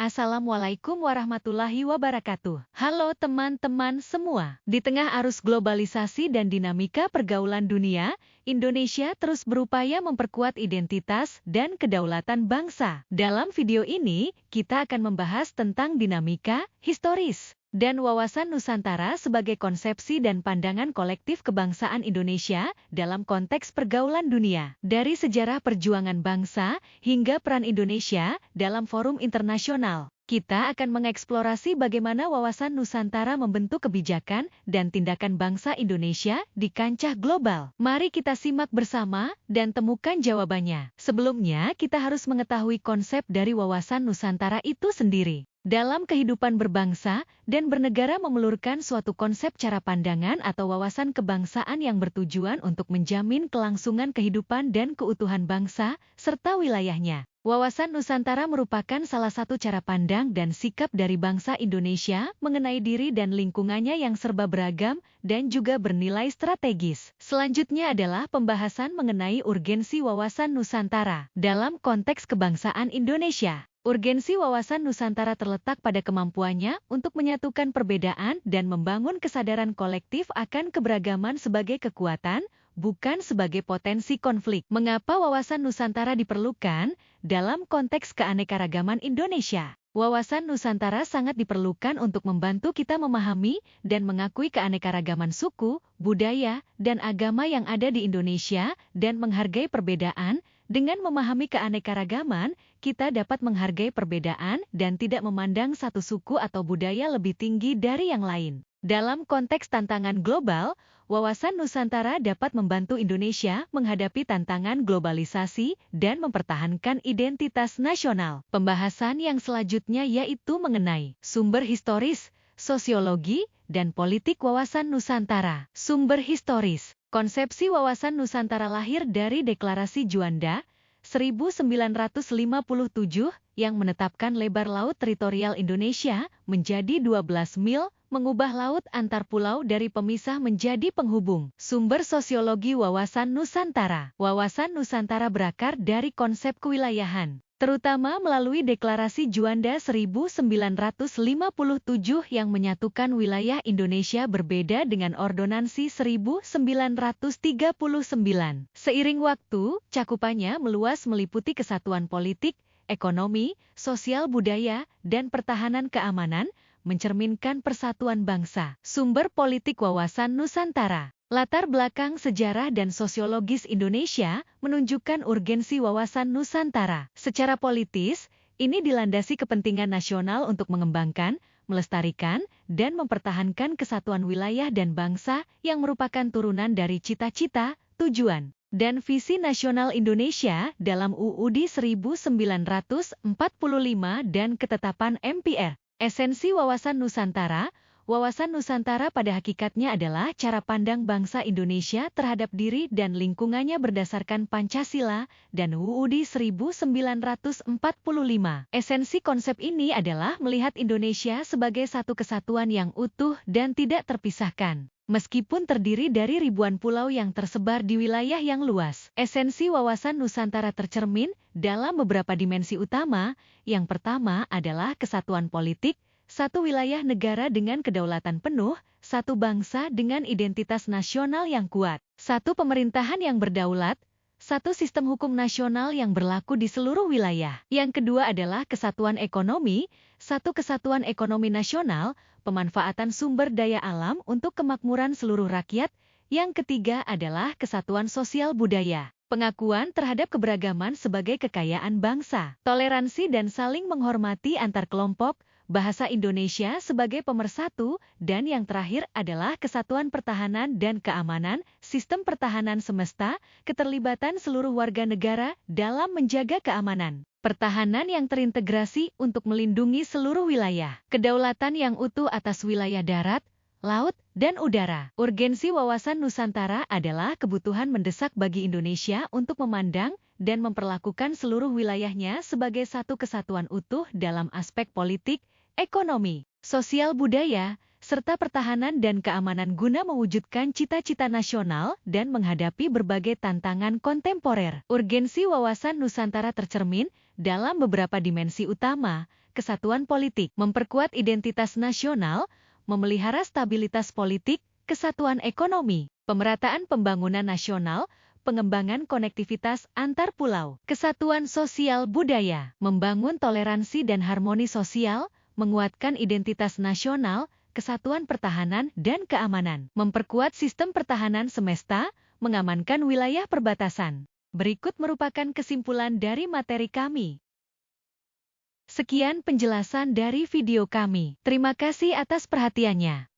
Assalamualaikum warahmatullahi wabarakatuh. Halo teman-teman semua. Di tengah arus globalisasi dan dinamika pergaulan dunia, Indonesia terus berupaya memperkuat identitas dan kedaulatan bangsa. Dalam video ini, kita akan membahas tentang dinamika historis dan wawasan Nusantara sebagai konsepsi dan pandangan kolektif kebangsaan Indonesia dalam konteks pergaulan dunia. Dari sejarah perjuangan bangsa hingga peran Indonesia dalam forum internasional, kita akan mengeksplorasi bagaimana wawasan Nusantara membentuk kebijakan dan tindakan bangsa Indonesia di kancah global. Mari kita simak bersama dan temukan jawabannya. Sebelumnya, kita harus mengetahui konsep dari wawasan Nusantara itu sendiri. Dalam kehidupan berbangsa dan bernegara memelurkan suatu konsep cara pandangan atau wawasan kebangsaan yang bertujuan untuk menjamin kelangsungan kehidupan dan keutuhan bangsa serta wilayahnya. Wawasan Nusantara merupakan salah satu cara pandang dan sikap dari bangsa Indonesia mengenai diri dan lingkungannya yang serba beragam dan juga bernilai strategis. Selanjutnya adalah pembahasan mengenai urgensi wawasan Nusantara dalam konteks kebangsaan Indonesia. Urgensi wawasan Nusantara terletak pada kemampuannya untuk menyatukan perbedaan dan membangun kesadaran kolektif akan keberagaman sebagai kekuatan, bukan sebagai potensi konflik. Mengapa wawasan Nusantara diperlukan dalam konteks keanekaragaman Indonesia? Wawasan Nusantara sangat diperlukan untuk membantu kita memahami dan mengakui keanekaragaman suku, budaya, dan agama yang ada di Indonesia dan menghargai perbedaan. Dengan memahami keanekaragaman, kita dapat menghargai perbedaan dan tidak memandang satu suku atau budaya lebih tinggi dari yang lain. Dalam konteks tantangan global, wawasan Nusantara dapat membantu Indonesia menghadapi tantangan globalisasi dan mempertahankan identitas nasional. Pembahasan yang selanjutnya yaitu mengenai sumber historis, sosiologi, dan politik wawasan Nusantara. Sumber historis. Konsepsi wawasan Nusantara lahir dari Deklarasi Juanda 1957 yang menetapkan lebar laut teritorial Indonesia menjadi 12 mil, mengubah laut antar pulau dari pemisah menjadi penghubung. Sumber sosiologi wawasan Nusantara. Wawasan Nusantara berakar dari konsep kewilayahan, terutama melalui Deklarasi Juanda 1957 yang menyatukan wilayah Indonesia berbeda dengan Ordonansi 1939. Seiring waktu, cakupannya meluas meliputi kesatuan politik, ekonomi, sosial budaya, dan pertahanan keamanan, mencerminkan persatuan bangsa. Sumber politik wawasan Nusantara. Latar belakang sejarah dan sosiologis Indonesia menunjukkan urgensi wawasan Nusantara. Secara politis, ini dilandasi kepentingan nasional untuk mengembangkan, melestarikan, dan mempertahankan kesatuan wilayah dan bangsa yang merupakan turunan dari cita-cita, tujuan, dan visi nasional Indonesia dalam UUD 1945 dan ketetapan MPR. Esensi wawasan Nusantara. Wawasan Nusantara pada hakikatnya adalah cara pandang bangsa Indonesia terhadap diri dan lingkungannya berdasarkan Pancasila dan UUD 1945. Esensi konsep ini adalah melihat Indonesia sebagai satu kesatuan yang utuh dan tidak terpisahkan. Meskipun terdiri dari ribuan pulau yang tersebar di wilayah yang luas, esensi wawasan Nusantara tercermin dalam beberapa dimensi utama. Yang pertama adalah kesatuan politik, satu wilayah negara dengan kedaulatan penuh, satu bangsa dengan identitas nasional yang kuat, satu pemerintahan yang berdaulat, satu sistem hukum nasional yang berlaku di seluruh wilayah. Yang kedua adalah kesatuan ekonomi, satu kesatuan ekonomi nasional, pemanfaatan sumber daya alam untuk kemakmuran seluruh rakyat. Yang ketiga adalah kesatuan sosial budaya, pengakuan terhadap keberagaman sebagai kekayaan bangsa, toleransi dan saling menghormati antar kelompok, bahasa Indonesia sebagai pemersatu, dan yang terakhir adalah kesatuan pertahanan dan keamanan, sistem pertahanan semesta, keterlibatan seluruh warga negara dalam menjaga keamanan, pertahanan yang terintegrasi untuk melindungi seluruh wilayah, kedaulatan yang utuh atas wilayah darat, laut, dan udara. Urgensi wawasan Nusantara adalah kebutuhan mendesak bagi Indonesia untuk memandang dan memperlakukan seluruh wilayahnya sebagai satu kesatuan utuh dalam aspek politik, ekonomi, sosial budaya, serta pertahanan dan keamanan guna mewujudkan cita-cita nasional dan menghadapi berbagai tantangan kontemporer. Urgensi wawasan Nusantara tercermin dalam beberapa dimensi utama. kesatuan politik, memperkuat identitas nasional, memelihara stabilitas politik, kesatuan ekonomi, pemerataan pembangunan nasional, pengembangan konektivitas antar pulau, kesatuan sosial budaya, membangun toleransi dan harmoni sosial, menguatkan identitas nasional, kesatuan pertahanan dan keamanan, memperkuat sistem pertahanan semesta, mengamankan wilayah perbatasan. Berikut merupakan kesimpulan dari materi kami. Sekian penjelasan dari video kami. Terima kasih atas perhatiannya.